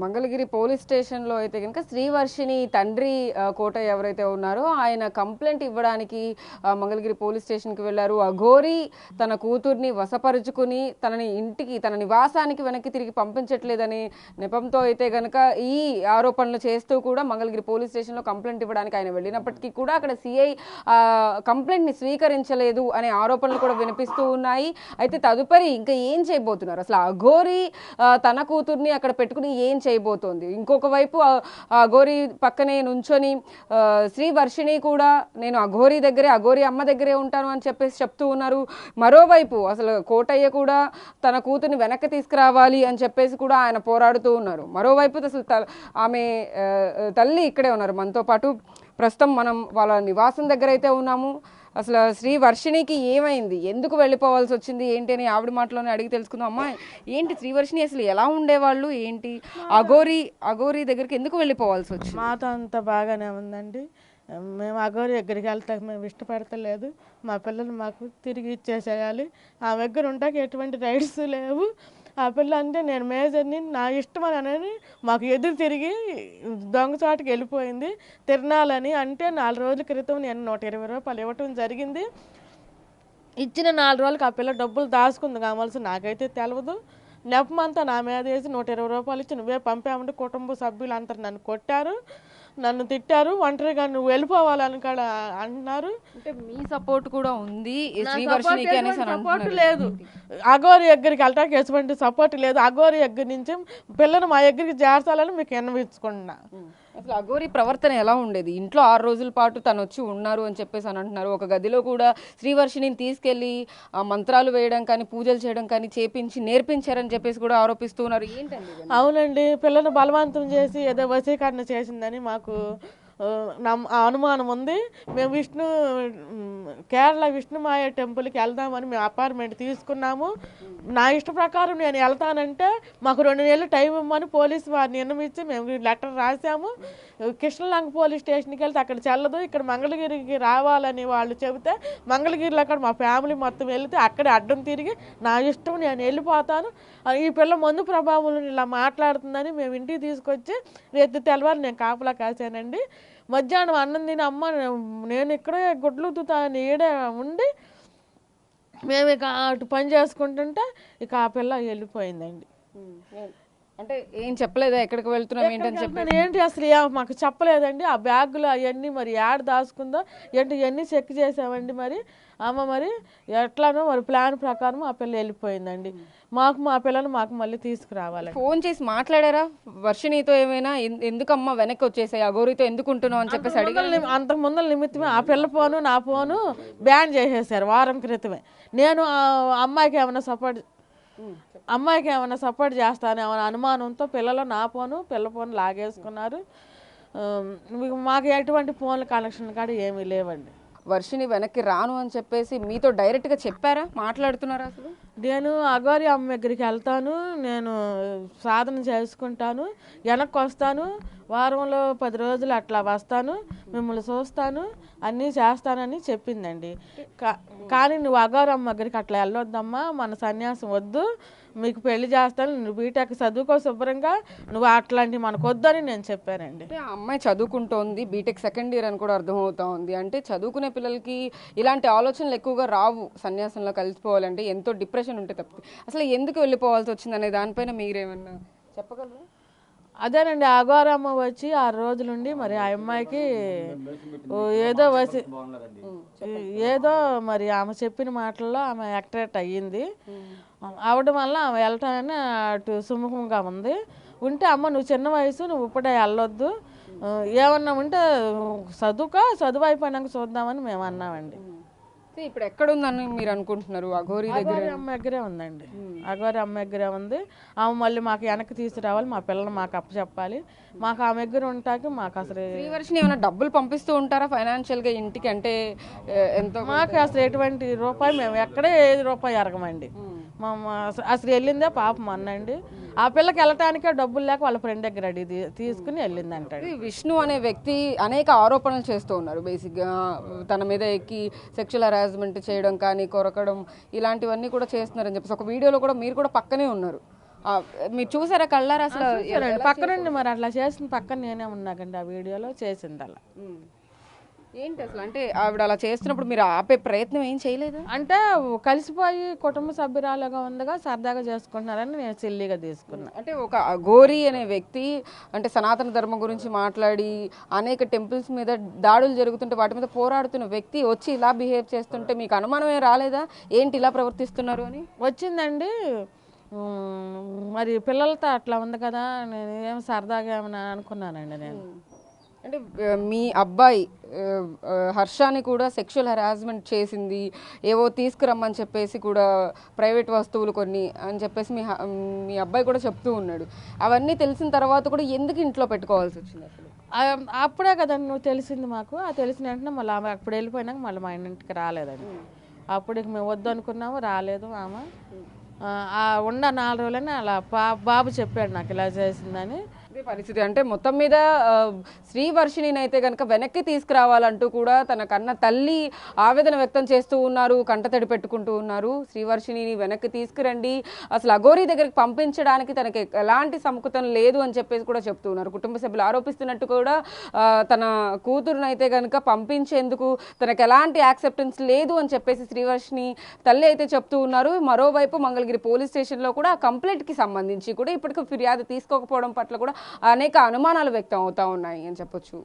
Mangalagiri police స్టేషన్లో అయితే కనుక శ్రీవర్షిని తండ్రి కోటయ్య ఎవరైతే ఉన్నారో ఆయన కంప్లైంట్ ఇవ్వడానికి మంగళగిరి పోలీస్ స్టేషన్కి వెళ్ళారు. అఘోరి తన కూతుర్ని వశపరుచుకుని తనని ఇంటికి తన నివాసానికి వెనక్కి తిరిగి పంపించట్లేదని నెపంతో అయితే కనుక ఈ ఆరోపణలు చేస్తూ కూడా మంగళగిరి పోలీస్ స్టేషన్లో కంప్లైంట్ ఇవ్వడానికి ఆయన వెళ్ళినప్పటికీ కూడా అక్కడ సిఐ కంప్లైంట్ని స్వీకరించలేదు అనే ఆరోపణలు కూడా వినిపిస్తూ ఉన్నాయి. అయితే తదుపరి ఇంకా ఏం చేయబోతున్నారు? అసలు అఘోరి తన కూతుర్ని అక్కడ పెట్టుకుని ఏం చేయబోతోంది? ఇంకొక వైపు అఘోరి పక్కనే నుంచొని శ్రీవర్షిని కూడా నేను అఘోరి అమ్మ దగ్గరే ఉంటాను అని చెప్పేసి చెప్తూ ఉన్నారు. మరోవైపు అసలు కోటయ్య కూడా తన కూతుర్ని వెనక్కి తీసుకురావాలి అని చెప్పేసి కూడా ఆయన పోరాడుతూ ఉన్నారు. మరోవైపు అసలు ఆమె తల్లి ఇక్కడే ఉన్నారు మనతో పాటు. ప్రస్తుతం మనం వాళ్ళ నివాసం దగ్గర అయితే ఉన్నాము. అసలు శ్రీవర్షినికి ఏమైంది, ఎందుకు వెళ్ళిపోవాల్సి వచ్చింది ఏంటి అని ఆవిడ మాటలోనే అడిగి తెలుసుకుందాం. అమ్మా, ఏంటి శ్రీవర్షిని అసలు ఎలా ఉండేవాళ్ళు, ఏంటి అఘోరి దగ్గరికి ఎందుకు వెళ్ళిపోవాల్సి వచ్చింది? మాతో అంత బాగానే ఉందండి. మేము అఘోరి దగ్గరికి వెళ్తాం మేము ఇష్టపడతలేదు. మా పిల్లలు మాకు తిరిగి ఇచ్చేసేయాలి. ఆ దగ్గర ఉంటాక ఎటువంటి రైట్స్ లేవు. ఆ పిల్ల అంటే నేను మేజర్ని, నా ఇష్టం అని మాకు ఎదురు తిరిగి దొంగచాటుకి వెళ్ళిపోయింది. తిరణాలని అంటే 4 రోజుల క్రితం నేను 120 రూపాయలు ఇవ్వటం జరిగింది. ఇచ్చిన 4 రోజులకి ఆ పిల్ల డబ్బులు దాచుకుంది కావాల్సి నాకైతే తెలియదు. నెపమంతా నా మీద వేసి 120 రూపాయలు ఇచ్చి నువ్వే పంపామంటే కుటుంబ సభ్యులు అంతా నన్ను కొట్టారు, నన్ను తిట్టారు. ఒంటరిగా నువ్వు వెళ్ళిపోవాలని కూడా అంటున్నారు. అంటే మీ సపోర్ట్ కూడా ఉంది, సపోర్ట్ లేదు. అఘోరి దగ్గరికి వెళ్ళటానికి ఎటువంటి సపోర్ట్ లేదు. అఘోరి దగ్గర నుంచి పిల్లలు మా దగ్గరికి చేర్చాలని మీకు విన్నవించుకున్నా. అసలు అఘోరి ప్రవర్తన ఎలా ఉండేది? ఇంట్లో 6 రోజుల పాటు తను వచ్చి ఉన్నారు అని చెప్పేసి అని అంటున్నారు. ఒక గదిలో కూడా శ్రీవర్షిని తీసుకెళ్లి మంత్రాలు వేయడం కానీ పూజలు చేయడం కానీ చేపించి నేర్పించారని చెప్పేసి కూడా ఆరోపిస్తూ ఉన్నారు. ఏంటండి? అవునండి, పిల్లలు బలవంతం చేసి ఏదో వశీకరణ చేసిందని మాకు అనుమానం ఉంది. మేము కేరళ విష్ణుమాయ టెంపుల్కి వెళ్దామని మేము అపార్ట్మెంట్ తీసుకున్నాము. నా ఇష్ట ప్రకారం నేను వెళ్తానంటే మాకు 2 నెలలు టైం ఇవ్వమని పోలీసు వారు నిర్ణయించి మేము లెటర్ రాసాము. కృష్ణలంక పోలీస్ స్టేషన్కి వెళ్తే అక్కడ చెల్లదు, ఇక్కడ మంగళగిరికి రావాలని వాళ్ళు చెబితే మంగళగిరిలో అక్కడ మా ఫ్యామిలీ మొత్తం వెళితే అక్కడే అడ్డం తిరిగి నా ఇష్టం నేను వెళ్ళిపోతాను, ఈ పిల్ల మందు ప్రభావం ఇలా మాట్లాడుతుందని మేము ఇంటికి తీసుకొచ్చి రేపు తెల్లవారు నేను కాపలా కాశానండి. మధ్యాహ్నం అన్నం తిని అమ్మ నేను ఇక్కడే గుడ్లు ఈడే ఉండి మేము ఇక అటు పని చేసుకుంటుంటే ఇక ఆ పిల్ల వెళ్ళిపోయిందండి. అంటే ఏం చెప్పలేదా ఎక్కడికి వెళ్తున్నాం ఏంటని చెప్పి? ఏంటి అసలు మాకు చెప్పలేదండి. ఆ బ్యాగులు అవన్నీ మరి యాడ్ దాచుకుందో ఏంటి ఇవన్నీ చెక్ చేసామండి. మరి మరి ఎట్లానో మరి ప్లాన్ ప్రకారం ఆ పిల్ల వెళ్ళిపోయిందండి. మా పిల్లలు మాకు మళ్ళీ తీసుకురావాలి. ఫోన్ చేసి మాట్లాడారా వర్షినితో? ఏమైనా ఎందుకమ్మా వెనక్కి వచ్చేసాయి, అఘోరితో ఎందుకు ఉంటున్నావు అని చెప్పేసి అడిగారు? అంతకు ముందు నిమిత్తమే ఆ పిల్ల ఫోను నా ఫోను బ్యాన్ చేసేసారు వారం క్రితమే. నేను అమ్మాయికి ఏమైనా సపోర్ట్ చేస్తానేమో అనుమానంతో పిల్లలు నా పిల్ల ఫోన్ లాగేసుకున్నారు. మాకు ఎటువంటి ఫోన్ల కనెక్షన్ కూడా ఏమీ లేవండి. వర్షిని వెనక్కి రాను అని చెప్పేసి మీతో డైరెక్ట్గా చెప్పారా, మాట్లాడుతున్నారా? అసలు నేను అఘోరి అమ్మ దగ్గరికి వెళ్తాను, నేను సాధన చేసుకుంటాను, వెనక్కి వస్తాను, వారంలో 10 రోజులు అట్లా వస్తాను, మిమ్మల్ని చూస్తాను, అన్నీ చేస్తానని చెప్పిందండి. కానీ నువ్వు అఘోరి అమ్మ దగ్గరికి అట్లా వెళ్ళొద్దమ్మా, మన సన్యాసం వద్దు, మీకు పెళ్లి చేస్తాను, నువ్వు బీటెక్ చదువుకో శుభ్రంగా, నువ్వు అట్లాంటివి మనకు వద్దని నేను చెప్పానండి. ఆ అమ్మాయి చదువుకుంటోంది, బీటెక్ 2nd ఇయర్ అని కూడా అర్థమవుతా ఉంది. అంటే చదువుకునే పిల్లలకి ఇలాంటి ఆలోచనలు ఎక్కువగా రావు. సన్యాసంలో కలిసిపోవాలంటే ఎంతో డిప్రెషన్ ఉంటే తప్ప అసలు ఎందుకు వెళ్ళిపోవాల్సి వచ్చింది అనే దానిపైన మీరేమన్నా చెప్పగలరు? అదేనండి, అఘోరమ్మ వచ్చి 6 రోజులుండి మరి ఆ అమ్మాయికి ఏదో మరి ఆమె చెప్పిన మాటల్లో ఆమె యాక్టివేట్ అయ్యింది. అవడం వల్ల ఆమె వెళ్ళటానని అటు సుముఖంగా ఉంది. ఉంటే అమ్మ నువ్వు చిన్న వయసు, నువ్వు ఇప్పుడే వెళ్ళొద్దు, ఏమన్నా ఉంటే చదువు అయిపోయినాక చూద్దామని మేము అన్నామండి. ఇప్పుడు ఎక్కడ ఉందని మీరు అనుకుంటున్నారు? అఘోరి అమ్మ దగ్గరే ఉందండి. అఘోరి అమ్మ దగ్గరే ఉంది. ఆమె మళ్ళీ మాకు వెనక్కి తీసుకురావాలి, మా పిల్లలు మాకు అప్పచెప్పాలి. మాకు ఆమె దగ్గర ఉంటాకి మాకు అసలు శ్రీవర్షిని ఏమైనా డబ్బులు పంపిస్తూ ఉంటారా ఫైనాన్షియల్గా ఇంటికి? అంటే ఎంతో మాకు అసలు ఎటువంటి రూపాయి మేము ఎక్కడే ఏది రూపాయి ఎరగమండి. అసలు వెళ్ళిందే పాపం అన్నండి. ఆ పిల్లకి వెళ్ళటానికే డబ్బులు లేక వాళ్ళ ఫ్రెండ్ దగ్గర అడిగి తీసుకుని వెళ్ళింది అంటాడు. విష్ణు అనే వ్యక్తి అనేక ఆరోపణలు చేస్తూ ఉన్నారు. బేసిక్గా తన మీద ఎక్కి సెక్షువల్ హరాస్మెంట్ చేయడం కానీ, కొరకడం ఇలాంటివన్నీ కూడా చేస్తున్నారని చెప్పేసి ఒక వీడియోలో కూడా మీరు కూడా పక్కనే ఉన్నారు. మీరు చూసారా కళ్ళారా అసలు పక్కనండి మరి అట్లా చేసిన పక్కన నేనే ఉన్నాకండి ఆ వీడియోలో చేసింది అలా. ఏంటి అసలు అంటే ఆవిడ అలా చేస్తున్నప్పుడు మీరు ఆపే ప్రయత్నం ఏం చేయలేదు? అంటే కలిసిపోయి కుటుంబ సభ్యురాలుగా ఉందిగా సరదాగా చేసుకుంటున్నారని నేను సిల్లీగా తీసుకున్నా. అంటే ఒక అఘోరి అనే వ్యక్తి అంటే సనాతన ధర్మం గురించి మాట్లాడి అనేక టెంపుల్స్ మీద దాడులు జరుగుతుంటే వాటి మీద పోరాడుతున్న వ్యక్తి వచ్చి ఇలా బిహేవ్ చేస్తుంటే మీకు అనుమానమే రాలేదా ఏంటి ఇలా ప్రవర్తిస్తున్నారు అని? వచ్చిందండి. మరి పిల్లలతో అట్లా ఉంది కదా, నేను ఏం సరదాగా ఏమైనా అనుకున్నానండి నేను. అంటే మీ అబ్బాయి హర్షాని కూడా సెక్షువల్ హెరాస్మెంట్ చేసింది, ఏవో తీసుకురమ్మని చెప్పేసి కూడా ప్రైవేట్ వస్తువులు కొన్ని అని చెప్పేసి మీ అబ్బాయి కూడా చెప్తూ ఉన్నాడు. అవన్నీ తెలిసిన తర్వాత కూడా ఎందుకు ఇంట్లో పెట్టుకోవాల్సి వచ్చింది అసలు? అప్పుడే కదండి నువ్వు తెలిసింది మాకు. ఆ తెలిసిన వెంటనే మళ్ళీ ఆమె అప్పుడు వెళ్ళిపోయినాక మళ్ళీ మా ఇంటికి రాలేదండి. అప్పుడు మేము వద్దు అనుకున్నాము, రాలేదు ఆమె. ఉన్న 4 రోజులని అలా బాబు చెప్పాడు నాకు ఇలా చేసిందని. పరిస్థితి అంటే మొత్తం మీద శ్రీవర్షిణిని అయితే కనుక వెనక్కి తీసుకురావాలంటూ కూడా తన కన్న తల్లి ఆవేదన వ్యక్తం చేస్తూ ఉన్నారు, కంటతడి పెట్టుకుంటూ ఉన్నారు. శ్రీవర్షిణిని వెనక్కి తీసుకురండి, అసలు అఘోరి దగ్గరికి పంపించడానికి తనకి ఎలాంటి సముఖతం లేదు అని చెప్పేసి కూడా చెప్తూ ఉన్నారు. కుటుంబ సభ్యులు ఆరోపిస్తున్నట్టు కూడా తన కూతురుని అయితే కనుక పంపించేందుకు తనకు ఎలాంటి యాక్సెప్టెన్స్ లేదు అని చెప్పేసి శ్రీవర్షిణి తల్లి అయితే చెప్తూ ఉన్నారు. మరోవైపు మంగళగిరి పోలీస్ స్టేషన్లో కూడా ఆ కంప్లైంట్కి సంబంధించి కూడా ఇప్పటికీ ఫిర్యాదు తీసుకోకపోవడం పట్ల కూడా అనేక అనుమానాలు వ్యక్తం అవుతా ఉన్నాయి అని చెప్పొచ్చు.